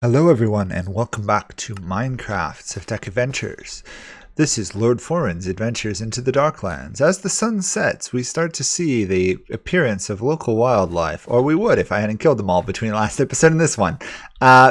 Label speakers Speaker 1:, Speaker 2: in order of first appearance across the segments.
Speaker 1: Hello everyone and welcome back to Minecraft Sevtech Adventures. This is Lord Forwind's adventures into the Darklands. As the sun sets, we start to see the appearance of local wildlife, or we would if I hadn't killed them all between last episode and this one.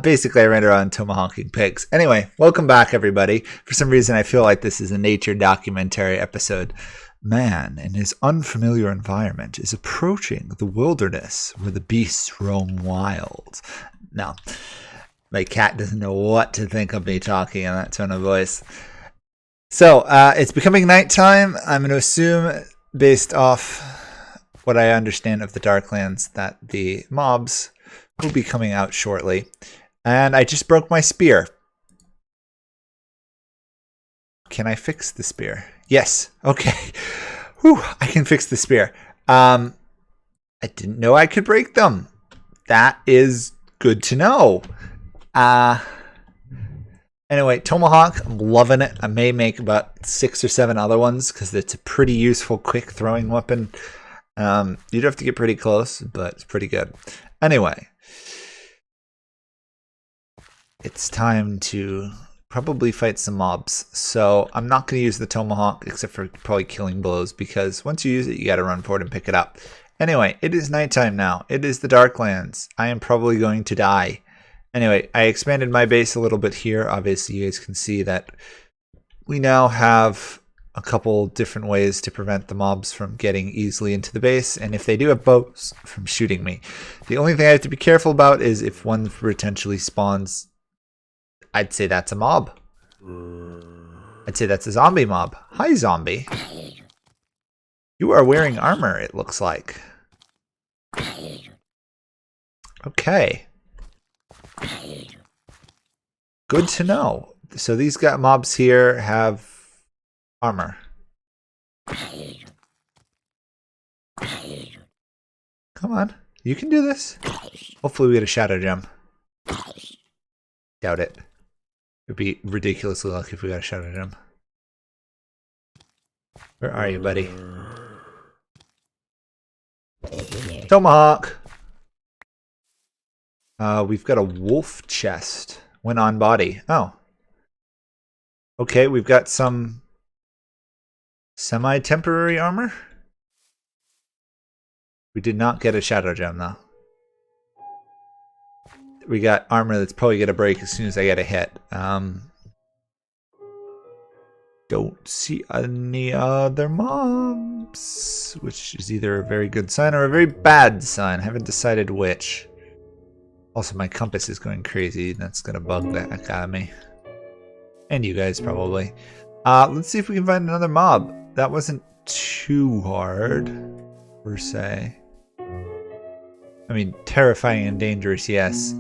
Speaker 1: Basically I ran around tomahawking pigs. Anyway, welcome back everybody. For some reason I feel like this is a nature documentary episode. Man, in his unfamiliar environment, is approaching the wilderness where the beasts roam wild. Now, my cat doesn't know what to think of me talking in that tone of voice. So, it's becoming nighttime. I'm going to assume, based off what I understand of the Darklands, that the mobs will be coming out shortly. And I just broke my spear. Can I fix the spear? Yes. Okay. Whew, I can fix the spear. I didn't know I could break them. That is good to know. Anyway, tomahawk, I'm loving it. I may make about 6 or 7 other ones because it's a pretty useful, quick throwing weapon. You'd have to get pretty close, but it's pretty good. Anyway, it's time to probably fight some mobs. So I'm not going to use the tomahawk except for probably killing blows because once you use it, you got to run forward and pick it up. Anyway, it is nighttime now. It is the Darklands. I am probably going to die. Anyway, I expanded my base a little bit here. Obviously, you guys can see that we now have a couple different ways to prevent the mobs from getting easily into the base, and if they do have bows, from shooting me. The only thing I have to be careful about is if one potentially spawns, I'd say that's a mob. I'd say that's a zombie mob. Hi, zombie. You are wearing armor, it looks like. Okay. Good to know. So these mobs here have armor. Come on. You can do this. Hopefully we get a shadow gem. Doubt it. It'd be ridiculously lucky if we got a shadow gem. Where are you, buddy? Tomahawk! We've got a wolf chest. When on body. Oh. Okay, we've got some semi-temporary armor. We did not get a shadow gem, though. We got armor that's probably going to break as soon as I get a hit. Don't see any other mobs, which is either a very good sign or a very bad sign. Haven't decided which. Also, my compass is going crazy. That's going to bug the heck out of me. And you guys, probably. Let's see if we can find another mob. That wasn't too hard, per se. I mean, terrifying and dangerous, yes.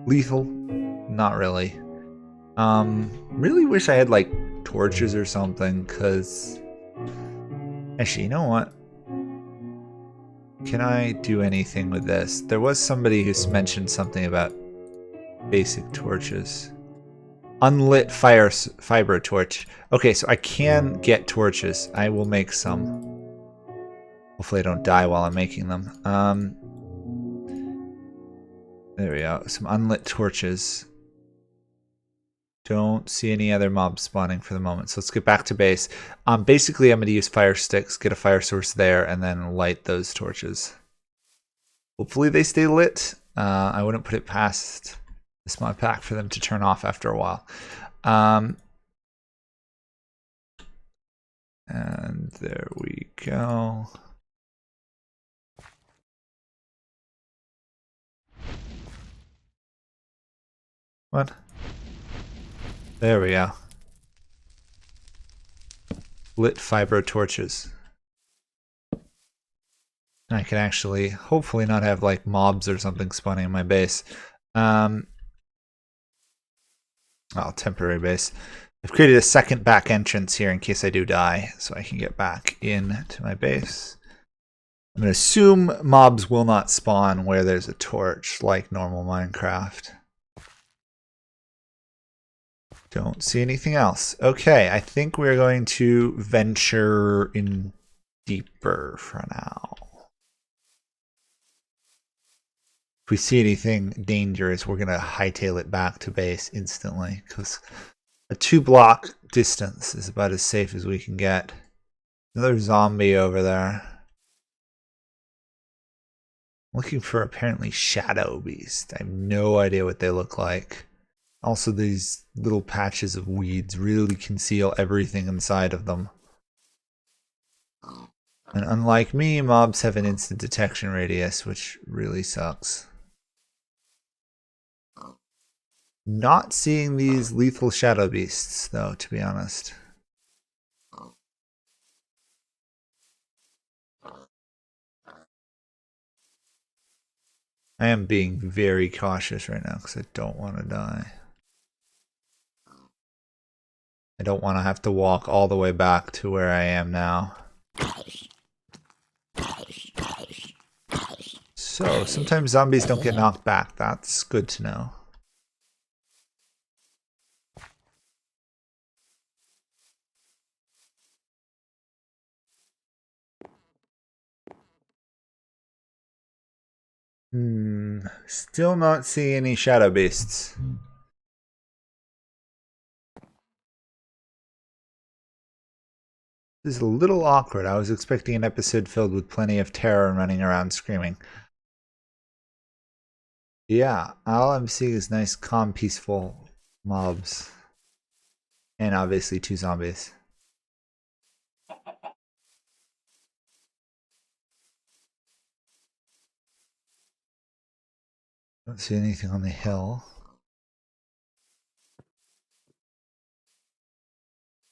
Speaker 1: Lethal? Not really. Really wish I had, like, torches or something, because... Actually, you know what? Can I do anything with this? There was somebody who mentioned something about basic torches. Unlit fiber torch. Okay, so I can get torches. I will make some. Hopefully I don't die while I'm making them. There we go. Some unlit torches. Don't see any other mobs spawning for the moment. So let's get back to base. Basically, I'm going to use fire sticks, get a fire source there, and then light those torches. Hopefully they stay lit. I wouldn't put it past this mod pack for them to turn off after a while. And there we go. What? There we go. Lit fiber torches. I can actually, hopefully not have like mobs or something spawning in my base. Oh, temporary base. I've created a second back entrance here in case I do die, so I can get back into my base. I'm going to assume mobs will not spawn where there's a torch like normal Minecraft. Don't see anything else. Okay, I think we're going to venture in deeper for now. If we see anything dangerous, we're going to hightail it back to base instantly, because a 2-block distance is about as safe as we can get. Another zombie over there. Looking for apparently shadow beast. I have no idea what they look like. Also, these little patches of weeds really conceal everything inside of them. And unlike me, mobs have an instant detection radius, which really sucks. Not seeing these lethal shadow beasts, though, to be honest. I am being very cautious right now because I don't want to die. I don't want to have to walk all the way back to where I am now. So, sometimes zombies don't get knocked back. That's good to know. Still not seeing any shadow beasts. This is a little awkward. I was expecting an episode filled with plenty of terror and running around screaming. Yeah, all I'm seeing is nice, calm, peaceful mobs. And obviously 2 zombies. Don't see anything on the hill.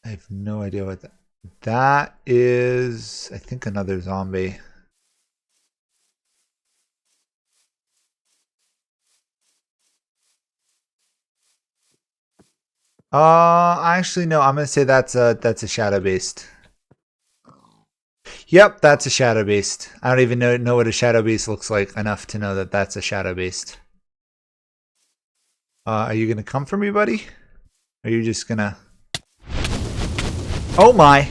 Speaker 1: I have no idea what that is. I think another zombie. Actually no, I'm gonna say that's a shadow beast. Yep, that's a shadow beast. I don't even know what a shadow beast looks like enough to know that that's a shadow beast. Are you gonna come for me, buddy? Or are you just gonna... Oh my!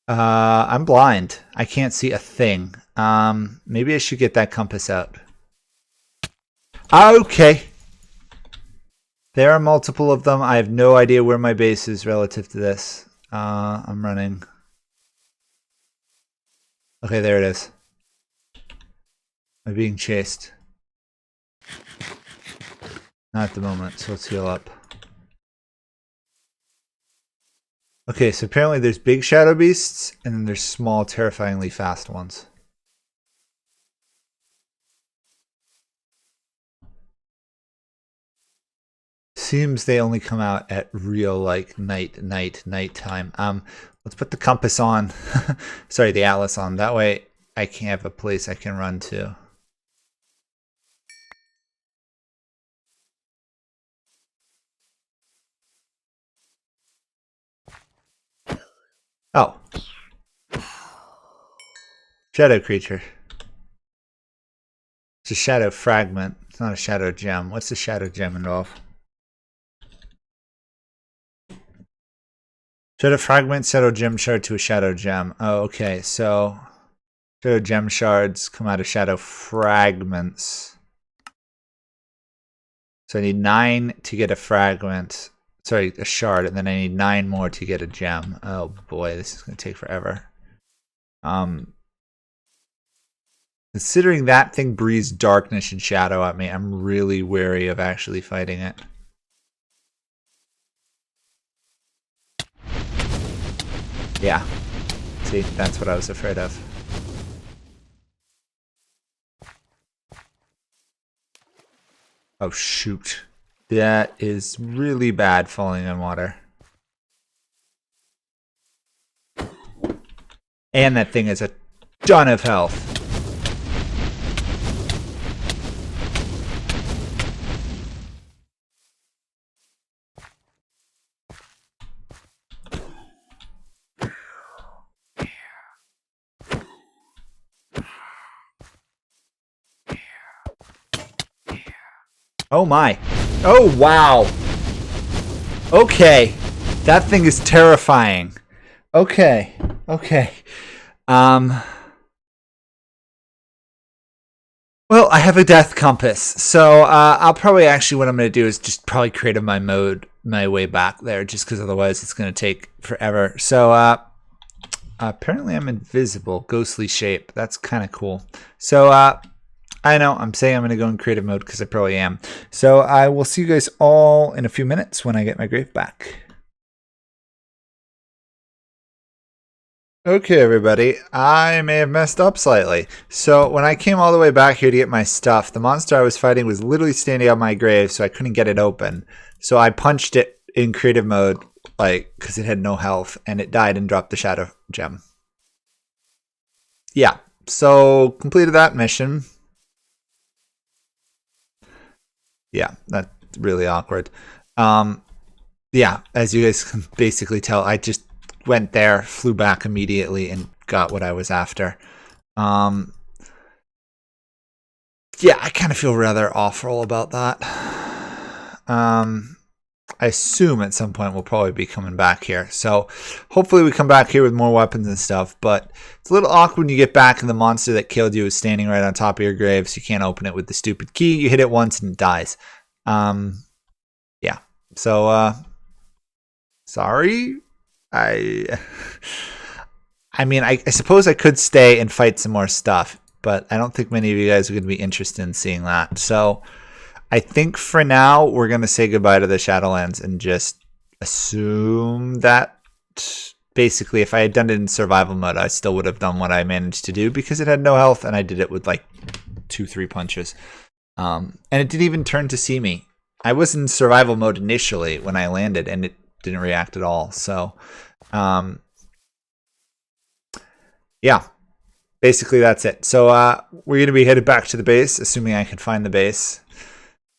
Speaker 1: I'm blind. I can't see a thing. Maybe I should get that compass out. Okay. There are multiple of them. I have no idea where my base is relative to this. I'm running. Okay, there it is. I'm being chased. Not at the moment, so let's heal up. Okay, so apparently there's big shadow beasts, and then there's small, terrifyingly fast ones. Seems they only come out at real, like, nighttime. Let's put the compass on. Sorry, the atlas on. That way I can have a place I can run to. Oh. Shadow creature. It's a shadow fragment. It's not a shadow gem. What's the shadow gem involve? Shadow fragment, shadow gem shard to a shadow gem. Oh, okay. So shadow gem shards come out of shadow fragments. So I need 9 to get a fragment. Sorry, a shard, and then I need 9 more to get a gem. Oh boy, this is going to take forever. Considering that thing breathes darkness and shadow at me, I'm really wary of actually fighting it. Yeah. See, that's what I was afraid of. Oh shoot. That is really bad falling in water. And that thing has a ton of health. Oh my. Oh wow. Okay. That thing is terrifying. Okay. Okay. Well, I have a death compass, so I'll probably actually what I'm going to do is just probably create my way back there, just because otherwise it's going to take forever. So apparently I'm invisible, ghostly shape. That's kind of cool. So I know I'm saying I'm going to go in creative mode because I probably am. So I will see you guys all in a few minutes when I get my grave back. Okay, everybody, I may have messed up slightly. So when I came all the way back here to get my stuff, the monster I was fighting was literally standing on my grave, so I couldn't get it open. So I punched it in creative mode, like, because it had no health, and it died and dropped the shadow gem. Yeah, so completed that mission. Yeah, that's really awkward. Yeah, as you guys can basically tell, I just went there, flew back immediately, and got what I was after. Yeah, I kind of feel rather awful about that. I assume at some point we'll probably be coming back here. So hopefully we come back here with more weapons and stuff, but it's a little awkward when you get back and the monster that killed you is standing right on top of your grave, so you can't open it with the stupid key. You hit it once and it dies. Yeah. So, sorry. I mean, I suppose I could stay and fight some more stuff, but I don't think many of you guys are going to be interested in seeing that. So I think for now, we're going to say goodbye to the Shadowlands and just assume that basically if I had done it in survival mode, I still would have done what I managed to do because it had no health and I did it with like 2-3 punches. And it didn't even turn to see me. I was in survival mode initially when I landed and it didn't react at all. So, yeah, basically that's it. So we're going to be headed back to the base, assuming I can find the base.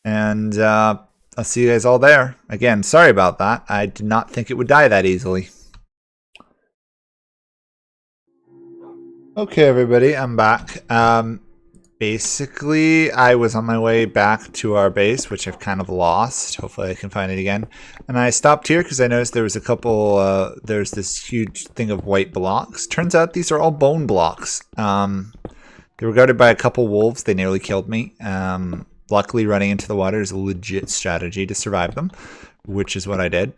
Speaker 1: And I'll see you guys all there. Again, sorry about that. I did not think it would die that easily. Okay, everybody, I'm back. Basically, I was on my way back to our base, which I've kind of lost. Hopefully I can find it again. And I stopped here because I noticed there was a couple, there's this huge thing of white blocks. Turns out these are all bone blocks. They were guarded by a couple wolves. They nearly killed me. Luckily, running into the water is a legit strategy to survive them, which is what I did.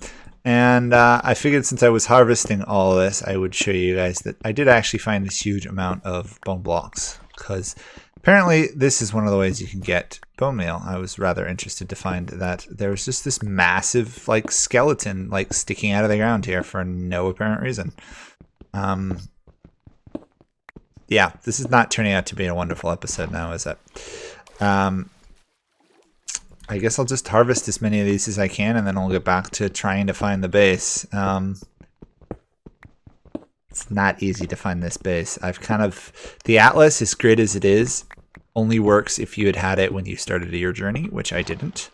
Speaker 1: And I figured since I was harvesting all of this, I would show you guys that I did actually find this huge amount of bone blocks because apparently this is one of the ways you can get bone meal. I was rather interested to find that there was just this massive like skeleton like sticking out of the ground here for no apparent reason. Yeah, this is not turning out to be a wonderful episode now, is it? I guess I'll just harvest as many of these as I can and then I'll get back to trying to find the base. It's not easy to find this base. The atlas, as great as it is, only works if you had had it when you started your journey, which I didn't.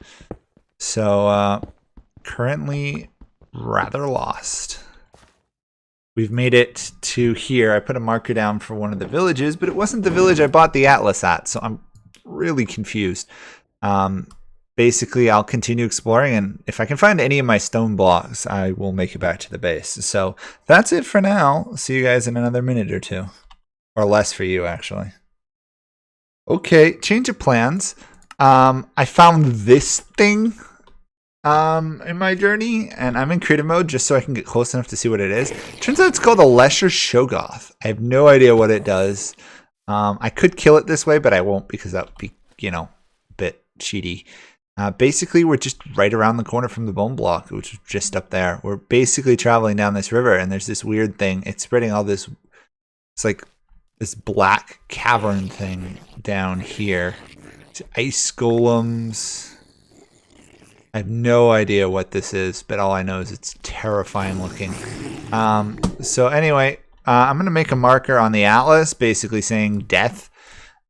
Speaker 1: So currently rather lost. We've made it to here. I put a marker down for one of the villages, but it wasn't the village I bought the atlas at, so I'm really confused. Basically, I'll continue exploring, and if I can find any of my stone blocks, I will make it back to the base. So that's it for now. See you guys in another minute or two. Or less for you, actually. Okay, change of plans. I found this thing in my journey, and I'm in creative mode just so I can get close enough to see what it is. Turns out it's called a Lesser Shoggoth. I have no idea what it does. I could kill it this way, but I won't because that would be, a bit cheaty. Basically, we're just right around the corner from the bone block, which is just up there. We're basically traveling down this river, and there's this weird thing. It's spreading all this, it's like this black cavern thing down here. It's ice golems. I have no idea what this is, but all I know is it's terrifying looking. So anyway, I'm going to make a marker on the atlas, basically saying death.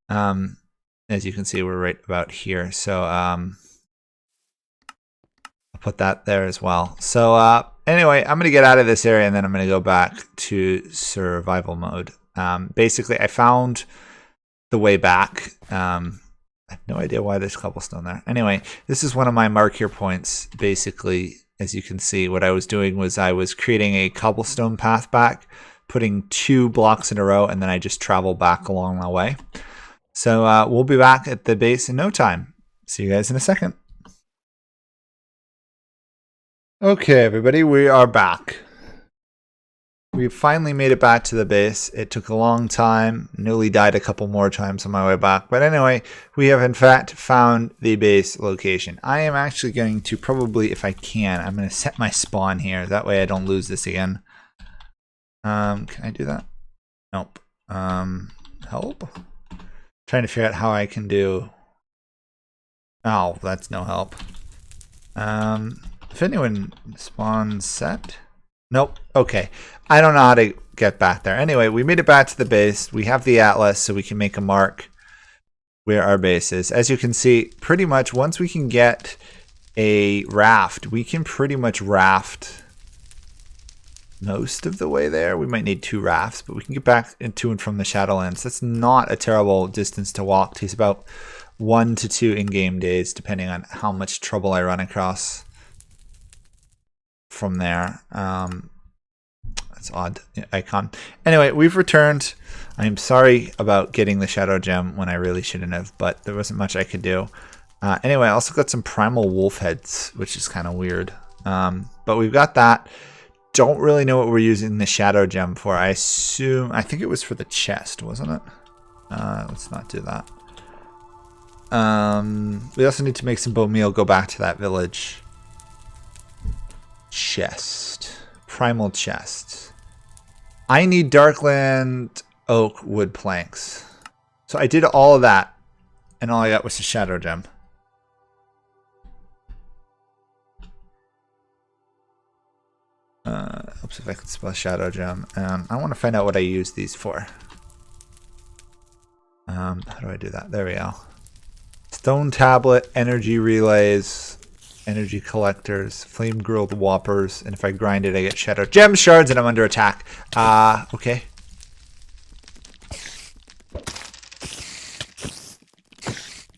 Speaker 1: As you can see, we're right about here. So I'll put that there as well. So anyway, I'm going to get out of this area and then I'm going to go back to survival mode. Basically, I found the way back. I have no idea why there's cobblestone there. Anyway, this is one of my mark here points. Basically, as you can see, what I was doing was I was creating a cobblestone path back, putting 2 blocks in a row, and then I just travel back along the way. So we'll be back at the base in no time. See you guys in a second. Okay, everybody, we are back. We finally made it back to the base. It took a long time. Nearly died a couple more times on my way back. But anyway, we have in fact found the base location. I am actually going to probably, if I can, I'm going to set my spawn here. That way I don't lose this again. Can I do that? Nope. Help? Trying to figure out how I can do... Oh, that's no help. If anyone spawns set... Nope. Okay. I don't know how to get back there. Anyway, we made it back to the base. We have the atlas so we can make a mark where our base is. As you can see, pretty much once we can get a raft, we can pretty much raft most of the way there. We might need 2 rafts, but we can get back to and from the Shadowlands. That's not a terrible distance to walk. It takes about 1 to 2 in-game days, depending on how much trouble I run across from there. That's odd icon. Anyway, we've returned. I'm sorry about getting the shadow gem when I really shouldn't have, but there wasn't much I could do. Anyway, I also got some primal wolf heads, which is kind of weird. But we've got that. Don't really know what we're using the shadow gem for. I think it was for the chest, wasn't it? Let's not do that. We also need to make some bone meal, go back to that village. Chest. Primal chest. I need Darkland oak wood planks. So I did all of that, and all I got was the shadow gem. Helps if I can spell shadow gem. I want to find out what I use these for. How do I do that? There we go. Stone tablet, energy relays, energy collectors, flame grilled whoppers, and if I grind it I get shadow gem shards and I'm under attack. Okay.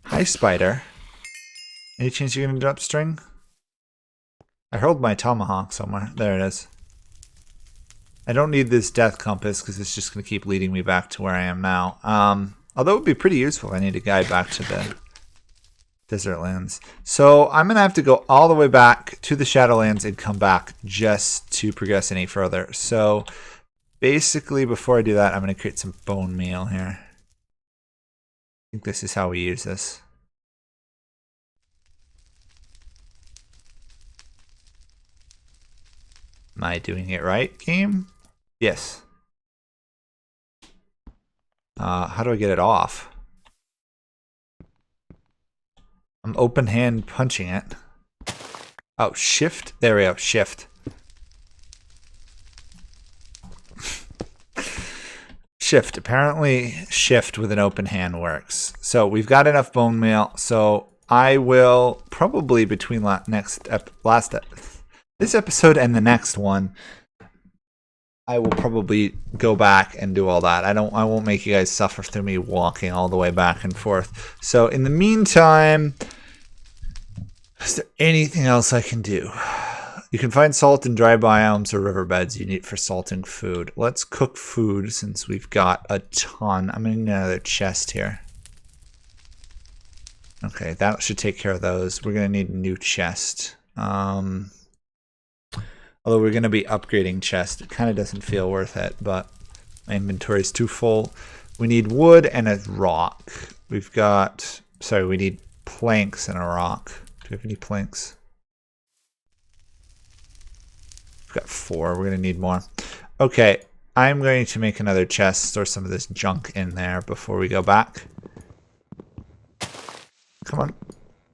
Speaker 1: Hi, spider. Any chance you're gonna drop string? I hurled my tomahawk somewhere. There it is. I don't need this death compass because it's just gonna keep leading me back to where I am now. Although it would be pretty useful if I need a guide back to the desert lands. So I'm going to have to go all the way back to the Shadowlands and come back just to progress any further. So basically before I do that, I'm going to create some bone meal here. I think this is how we use this. Am I doing it right, game? Yes. How do I get it off? I'm open hand punching it. Oh, shift. There we go. Shift. Shift. Apparently shift with an open hand works. So we've got enough bone meal. So I will probably between this episode and the next one, I will probably go back and do all that. I won't make you guys suffer through me walking all the way back and forth. So in the meantime, is there anything else I can do? You can find salt in dry biomes or riverbeds you need for salting food. Let's cook food since we've got a ton. I'm gonna need another chest here. Okay, that should take care of those. We're gonna need a new chest. Although we're going to be upgrading chest. It kind of doesn't feel worth it, but my inventory is too full. We need wood and a rock. We've got... Sorry, we need planks and a rock. Do we have any planks? We've got 4. We're going to need more. Okay, I'm going to make another chest, store some of this junk in there before we go back. Come on.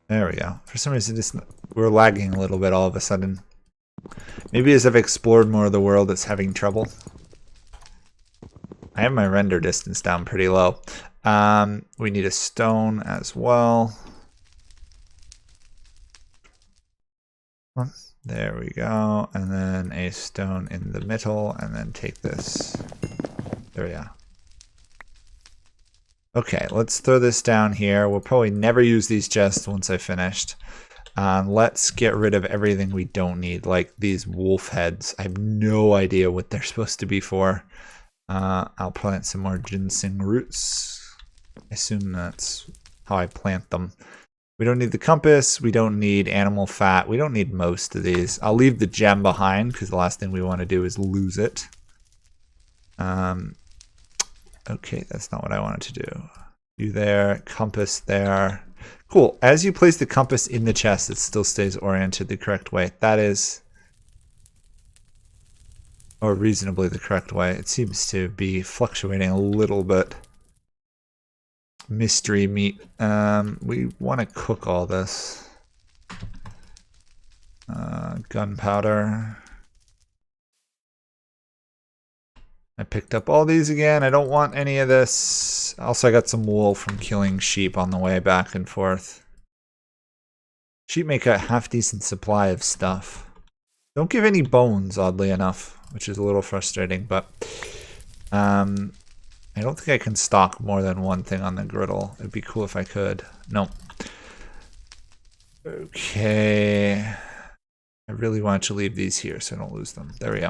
Speaker 1: There we go. For some reason, we're lagging a little bit all of a sudden. Maybe as I've explored more of the world, it's having trouble. I have my render distance down pretty low. We need a stone as well. There we go. And then a stone in the middle, and then take this. There we go. Okay, let's throw this down here. We'll probably never use these chests once I've finished. Let's get rid of everything we don't need, like these wolf heads. I have no idea what they're supposed to be for. I'll plant some more ginseng roots. I assume that's how I plant them. We don't need the compass. We don't need animal fat. We don't need most of these. I'll leave the gem behind because the last thing we want to do is lose it. Okay, that's not what I wanted to do. You there, compass there. Cool. As you place the compass in the chest, it still stays oriented the correct way. That is, or reasonably the correct way. It seems to be fluctuating a little bit. Mystery meat. We want to cook all this. Gunpowder. I picked up all these again. I don't want any of this. Also, I got some wool from killing sheep on the way back and forth. Sheep make a half-decent supply of stuff. Don't give any bones, oddly enough, which is a little frustrating, but I don't think I can stock more than one thing on the griddle. It'd be cool if I could. Nope. Okay. I really want to leave these here so I don't lose them. There we go.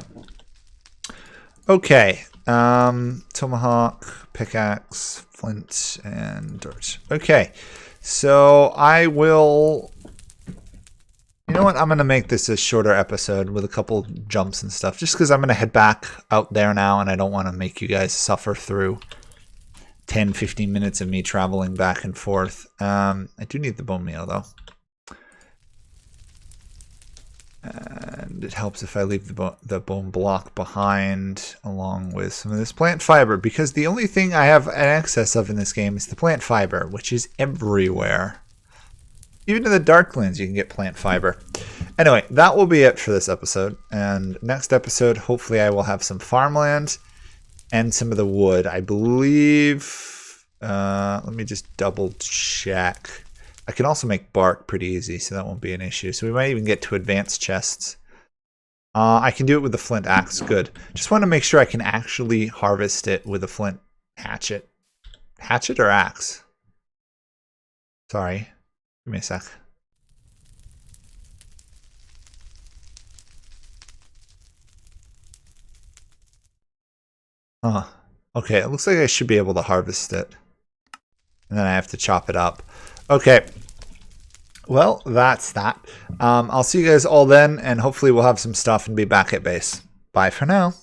Speaker 1: Okay. Tomahawk, pickaxe, flint, and dirt. Okay. So I will... You know what? I'm going to make this a shorter episode with a couple jumps and stuff. Just because I'm going to head back out there now and I don't want to make you guys suffer through 10-15 minutes of me traveling back and forth. I do need the bone meal though. And it helps if I leave the bone block behind along with some of this plant fiber. Because the only thing I have an excess of in this game is the plant fiber, which is everywhere. Even in the Darklands, you can get plant fiber. Anyway, that will be it for this episode. And next episode, hopefully I will have some farmland and some of the wood. I believe... let me just double check. I can also make bark pretty easy, so that won't be an issue. So we might even get to advanced chests. I can do it with the flint axe. Good. Just want to make sure I can actually harvest it with a flint hatchet. Hatchet or axe? Sorry. Give me a sec. Okay, it looks like I should be able to harvest it. And then I have to chop it up. Okay. Well, that's that. I'll see you guys all then, and hopefully we'll have some stuff and be back at base. Bye for now.